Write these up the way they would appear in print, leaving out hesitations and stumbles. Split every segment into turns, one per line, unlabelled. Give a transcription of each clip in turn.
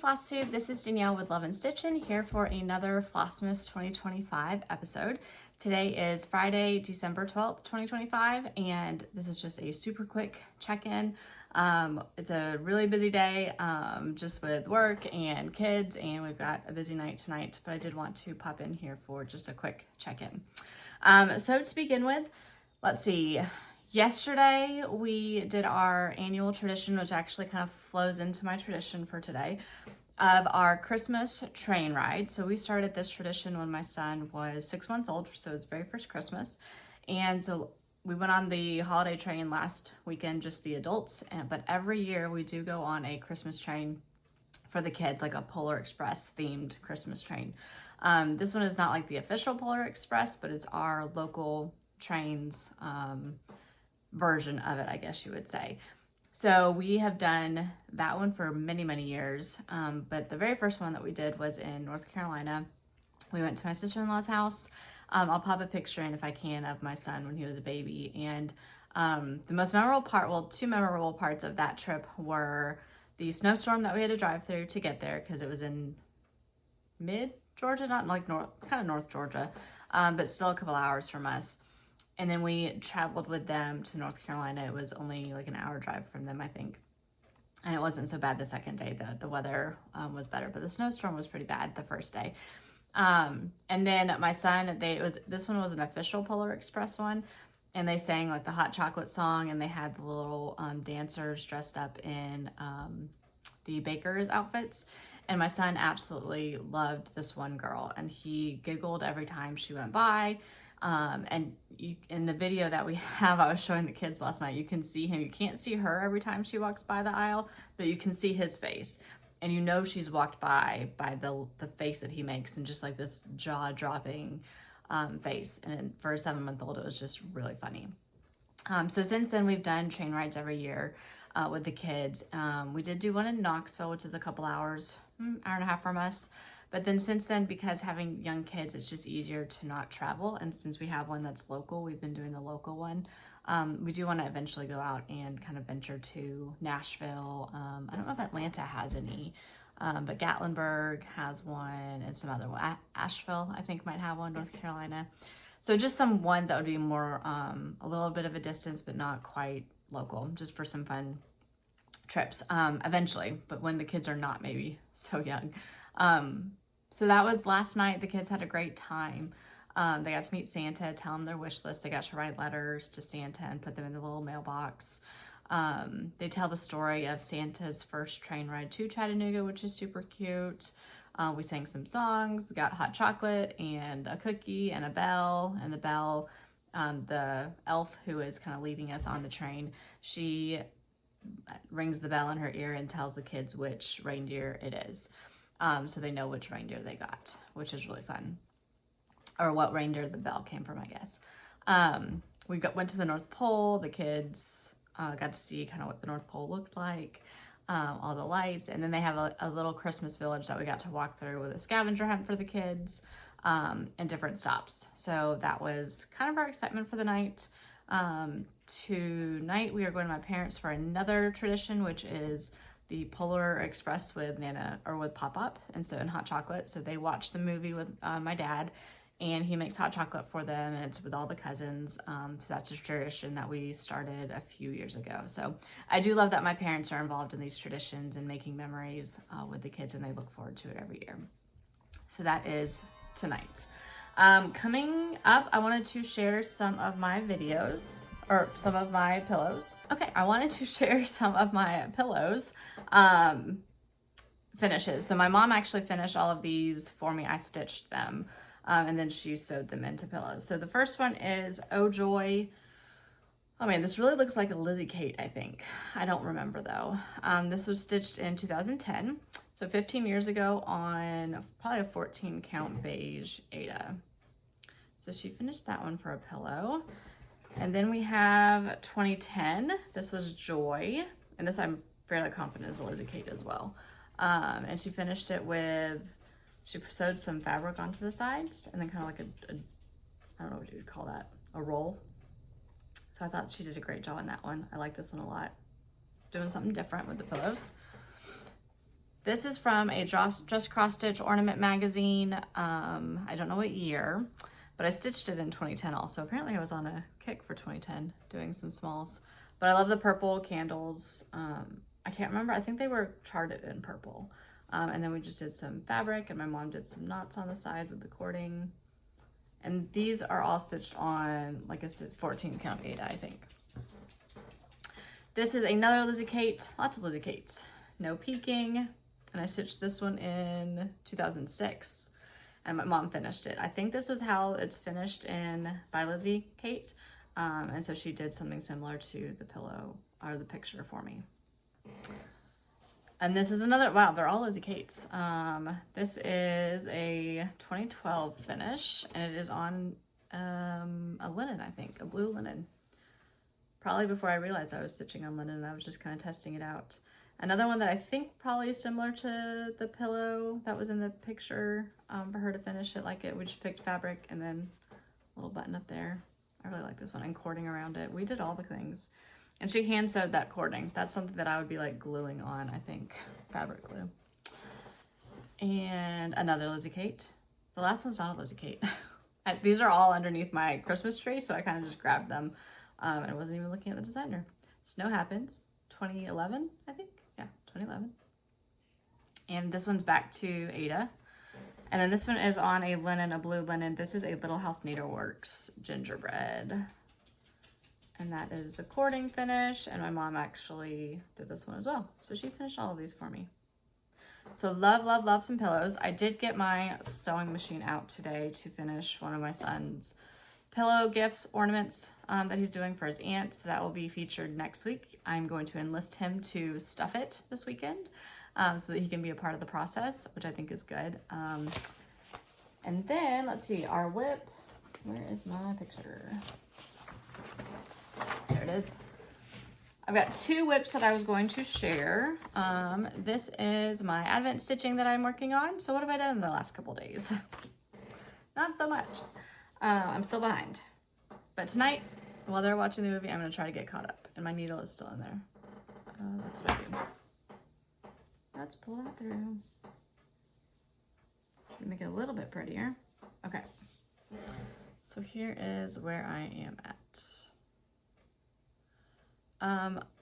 Flosstube, this is Danielle with Lovins Stitchin here for another Flossmas 2025 episode. Today is Friday, December 12th, 2025, and this is just a super quick check-in. It's a really busy day just with work and kids, and we've got a busy night tonight, but I did want to pop in here for just a quick check-in. So to begin with, let's see. Yesterday, we did our annual tradition, which actually kind of flows into my tradition for today, of our Christmas train ride. So we started this tradition when my son was 6 months old, so his very first Christmas. And so we went on the holiday train last weekend, just the adults, but every year we do go on a Christmas train for the kids, like a Polar Express themed Christmas train. This one is not like the official Polar Express, but it's our local trains version of it, I guess you would say. So we have done that one for many, many years. But the very first one that we did was in North Carolina. We went to my sister-in-law's house. I'll pop a picture in if I can of my son when he was a baby. And the most memorable part, well, two memorable parts of that trip were the snowstorm that we had to drive through to get there because it was in mid-Georgia, not like north, kind of North Georgia, but still a couple hours from us. And then we traveled with them to North Carolina. It was only like an hour drive from them, I think. And it wasn't so bad the second day. The weather was better, but the snowstorm was pretty bad the first day. And then my son, this one was an official Polar Express one. And they sang like the hot chocolate song, and they had the little dancers dressed up in the baker's outfits. And my son absolutely loved this one girl, and he giggled every time she went by. In the video that we have, I was showing the kids last night, you can see him. You can't see her every time she walks by the aisle, but you can see his face. And you know she's walked by the face that he makes, and just like this jaw-dropping face. And for a 7-month-old, it was just really funny. So since then, we've done train rides every year with the kids. We did do one in Knoxville, which is a couple hours, hour and a half from us. But then since then, because having young kids, it's just easier to not travel. And since we have one that's local, we've been doing the local one. We do want to eventually go out and kind of venture to Nashville. I don't know if Atlanta has any, but Gatlinburg has one, and some other one. Asheville, I think, might have one, North Carolina. So just some ones that would be more, a little bit of a distance, but not quite local, just for some fun trips eventually, but when the kids are not maybe so young. So that was last night. The kids had a great time. They got to meet Santa, tell them their wish list. They got to write letters to Santa and put them in the little mailbox. They tell the story of Santa's first train ride to Chattanooga, which is super cute. We sang some songs, got hot chocolate and a cookie and a bell. And the bell, the elf who is kind of leading us on the train, she rings the bell in her ear and tells the kids which reindeer it is. So they know which reindeer they got, which is really fun. Or what reindeer the bell came from, I guess. We went to the North Pole. The kids got to see kind of what the North Pole looked like, all the lights. And then they have a little Christmas village that we got to walk through with a scavenger hunt for the kids and different stops. So that was kind of our excitement for the night. Tonight we are going to my parents for another tradition, which is the Polar Express with Nana, or with Pop-Up, and so in hot chocolate. So they watch the movie with my dad, and he makes hot chocolate for them, and it's with all the cousins. So that's a tradition that we started a few years ago. So I do love that my parents are involved in these traditions and making memories with the kids, and they look forward to it every year. So that is tonight. Coming up, I wanted to share some of my videos, or some of my pillows. Okay, I wanted to share some of my pillows finishes. So my mom actually finished all of these for me. I stitched them, and then she sewed them into pillows. So the first one is Oh Joy. Oh man, this really looks like a Lizzie Kate, I think. I don't remember though. This was stitched in 2010. So 15 years ago on probably a 14 count beige Aida. So she finished that one for a pillow. And then we have 2010. This was Joy. And this I'm fairly confident is a Lizzie Kate as well. And she finished it with, she sewed some fabric onto the sides and then kind of like I don't know what you would call that, a roll. So I thought she did a great job on that one. I like this one a lot. Doing something different with the pillows. This is from a Just Cross Stitch Ornament magazine. I don't know what year, but I stitched it in 2010 also. Apparently I was on a kick for 2010 doing some smalls. But I love the purple candles. I can't remember. I think they were charted in purple. And then we just did some fabric, and my mom did some knots on the side with the cording. And these are all stitched on like a 14 count Aida, I think. This is another Lizzie Kate, lots of Lizzie Kates. No peeking. And I stitched this one in 2006, and my mom finished it. I think this was how it's finished in by Lizzie Kate. And so she did something similar to the pillow or the picture for me. And this is another, wow, they're all Lizzie Kates. This is a 2012 finish, and it is on a linen, I think, a blue linen. Probably before I realized I was stitching on linen, I was just kind of testing it out. Another one that I think probably is similar to the pillow that was in the picture for her to finish it like it. We just picked fabric and then a little button up there. I really like this one, and cording around it. We did all the things. And she hand sewed that cording. That's something that I would be like gluing on, I think, fabric glue. And another Lizzie Kate. The last one's not a Lizzie Kate. These are all underneath my Christmas tree, so I kind of just grabbed them. And I wasn't even looking at the designer. Snow Happens, 2011, I think. Yeah, 2011. And this one's back to Aida. And then this one is on a linen, a blue linen. This is a Little House Needleworks gingerbread. And that is the cording finish. And my mom actually did this one as well. So she finished all of these for me. So love, love, love some pillows. I did get my sewing machine out today to finish one of my son's pillow gifts, ornaments that he's doing for his aunt. So that will be featured next week. I'm going to enlist him to stuff it this weekend so that he can be a part of the process, which I think is good. And then let's see, our whip. Where is my picture? There it is. I've got two whips that I was going to share. This is my Advent stitching that I'm working on. So what have I done in the last couple days? Not so much. I'm still behind. But tonight, while they're watching the movie, I'm going to try to get caught up. And my needle is still in there. That's what I do. Let's pull that through. Make it a little bit prettier. Okay. So here is where I am at.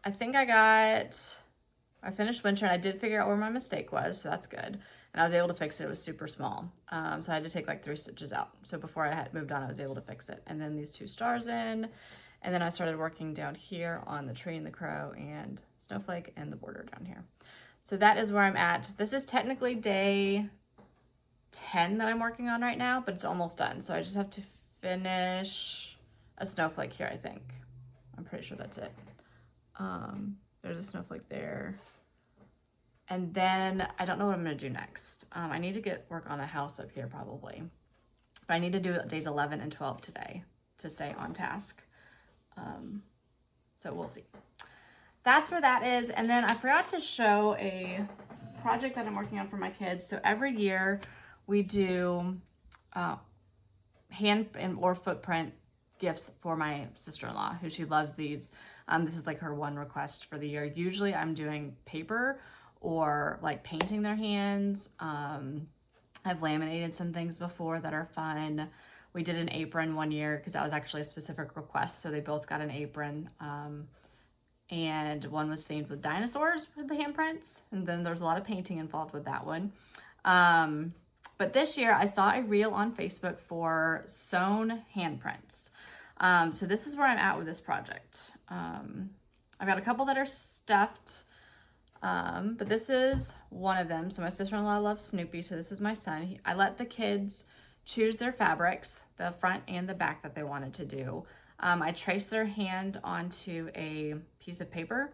I think I finished winter, and I did figure out where my mistake was, so that's good. And I was able to fix it. It was super small. So I had to take like 3 stitches out. So before I had moved on, I was able to fix it. And then these 2 stars in, and then I started working down here on the tree and the crow and snowflake and the border down here. So that is where I'm at. This is technically day 10 that I'm working on right now, but it's almost done. So I just have to finish a snowflake here, I think. I'm pretty sure that's it. There's a snowflake there. And then I don't know what I'm going to do next. I need to work on a house up here probably. But I need to do days 11 and 12 today to stay on task. So we'll see. That's where that is. And then I forgot to show a project that I'm working on for my kids. So every year we do hand or footprint gifts for my sister-in-law, who she loves these. This is like her one request for the year. Usually I'm doing paper or like painting their hands. I've laminated some things before that are fun. We did an apron one year because that was actually a specific request. So they both got an apron. And one was themed with dinosaurs with the handprints. And then there's a lot of painting involved with that one. But this year I saw a reel on Facebook for sewn handprints. So this is where I'm at with this project. I've got a couple that are stuffed, but this is one of them. So my sister-in-law loves Snoopy, so this is my son. I let the kids choose their fabrics, the front and the back that they wanted to do. I traced their hand onto a piece of paper,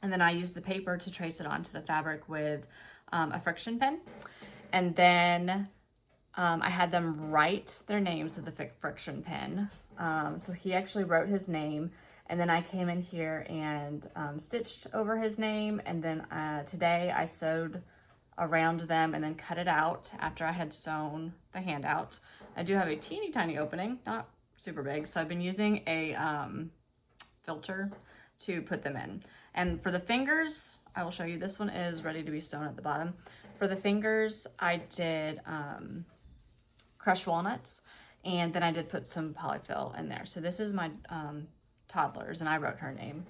and then I used the paper to trace it onto the fabric with a friction pen. And then I had them write their names with the friction pen. So he actually wrote his name, and then I came in here and stitched over his name. And then today I sewed around them and then cut it out after I had sewn the hand out. I do have a teeny tiny opening, not super big. So I've been using a filter to put them in. And for the fingers, I will show you. This one is ready to be sewn at the bottom. For the fingers, I did crushed walnuts, and then I did put some polyfill in there. So this is my toddler's, and I wrote her name,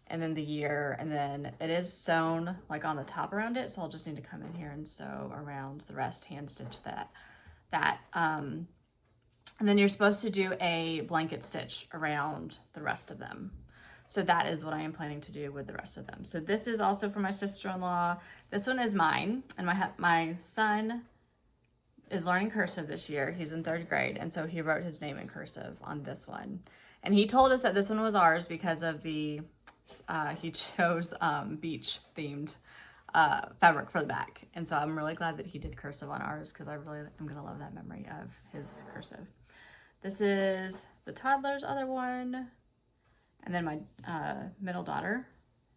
and then the year, and then it is sewn like on the top around it, so I'll just need to come in here and sew around the rest, hand stitch that. And then you're supposed to do a blanket stitch around the rest of them. So that is what I am planning to do with the rest of them. So this is also for my sister-in-law. This one is mine, and my son is learning cursive this year. He's in 3rd grade, and so he wrote his name in cursive on this one. And he told us that this one was ours because of the he chose beach themed fabric for the back. And so I'm really glad that he did cursive on ours, because I really am gonna love that memory of his cursive. This is the toddler's other one. And then my middle daughter,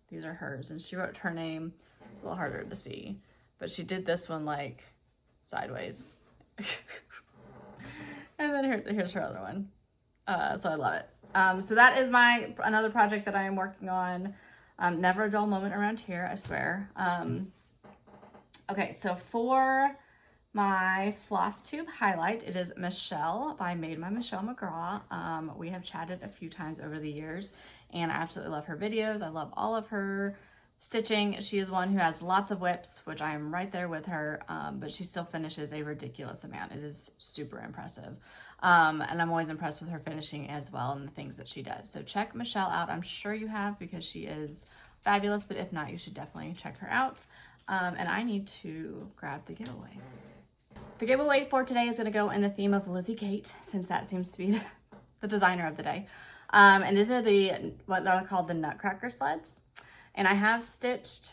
these are hers, and she wrote her name. It's a little harder to see, but she did this one like sideways. And then here's her other one. So I love it. So that is another project that I am working on. Never a dull moment around here, I swear. Okay, so for my Flosstube highlight, it is Michelle by Made by Michelle McGraw. We have chatted a few times over the years, and I absolutely love her videos. I love all of her stitching. She is one who has lots of whips, which I am right there with her, but she still finishes a ridiculous amount. It is super impressive. And I'm always impressed with her finishing as well and the things that she does. So check Michelle out. I'm sure you have, because she is fabulous, but if not, you should definitely check her out. And I need to grab the giveaway. The giveaway for today is going to go in the theme of Lizzie Kate, since that seems to be the designer of the day. And these are what they're called the Nutcracker sleds. And I have stitched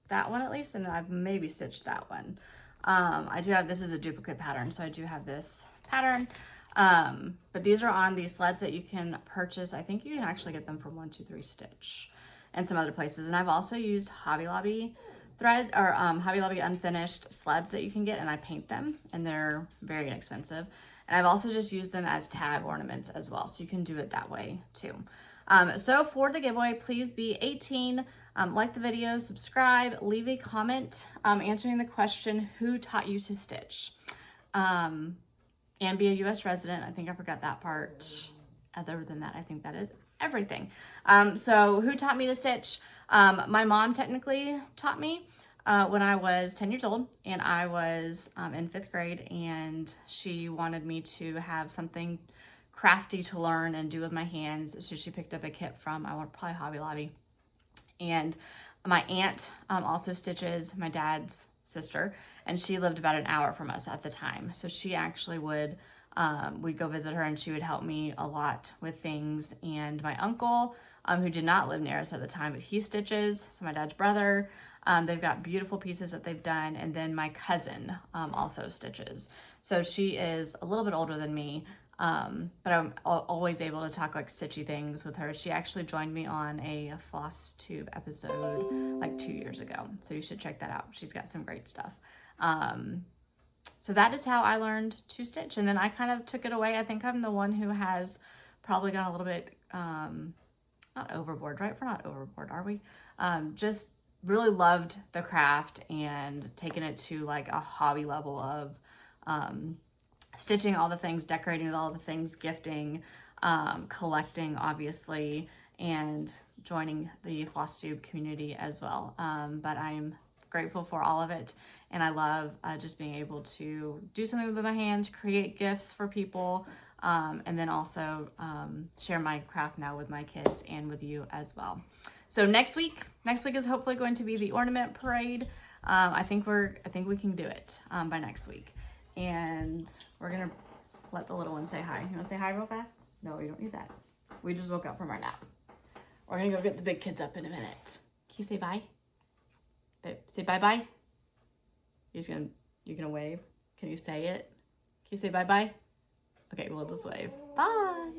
that one at least, and I've maybe stitched that one. I do have, this is a duplicate pattern, so I do have this pattern. But these are on these sleds that you can purchase. I think you can actually get them from 1-2-3 Stitch and some other places. And I've also used Hobby Lobby thread, or Hobby Lobby unfinished sleds that you can get, and I paint them, and they're very inexpensive. And I've also just used them as tag ornaments as well, so you can do it that way too. So for the giveaway, please be 18, like the video, subscribe, leave a comment answering the question, who taught you to stitch? And be a US resident. I think I forgot that part. Other than that, I think that is everything. So who taught me to stitch? My mom technically taught me when I was 10 years old, and I was in 5th grade, and she wanted me to have something crafty to learn and do with my hands. So she picked up a kit from, probably Hobby Lobby. And my aunt also stitches, my dad's sister, and she lived about an hour from us at the time. So she actually would, we'd go visit her, and she would help me a lot with things. And my uncle, who did not live near us at the time, but he stitches, so my dad's brother, they've got beautiful pieces that they've done. And then my cousin also stitches. So she is a little bit older than me, but I'm always able to talk like stitchy things with her. She actually joined me on a Flosstube episode like 2 years ago, so you should check that out. She's got some great stuff. So that is how I learned to stitch, and then I kind of took it away. I think I'm the one who has probably gone a little bit not overboard, right? We're not overboard, are we? Just really loved the craft and taken it to like a hobby level of stitching all the things, decorating all the things, gifting, collecting, obviously, and joining the Flosstube community as well. But I'm grateful for all of it, and I love just being able to do something with my hands, create gifts for people, and then also share my craft now with my kids and with you as well. So next week is hopefully going to be the ornament parade. I think we can do it by next week. And we're gonna let the little one say hi. You wanna say hi real fast? No, you don't need that. We just woke up from our nap. We're gonna go get the big kids up in a minute. Can you say bye? Say bye-bye. You're gonna wave? Can you say it? Can you say bye-bye? Okay, we'll just wave. Bye.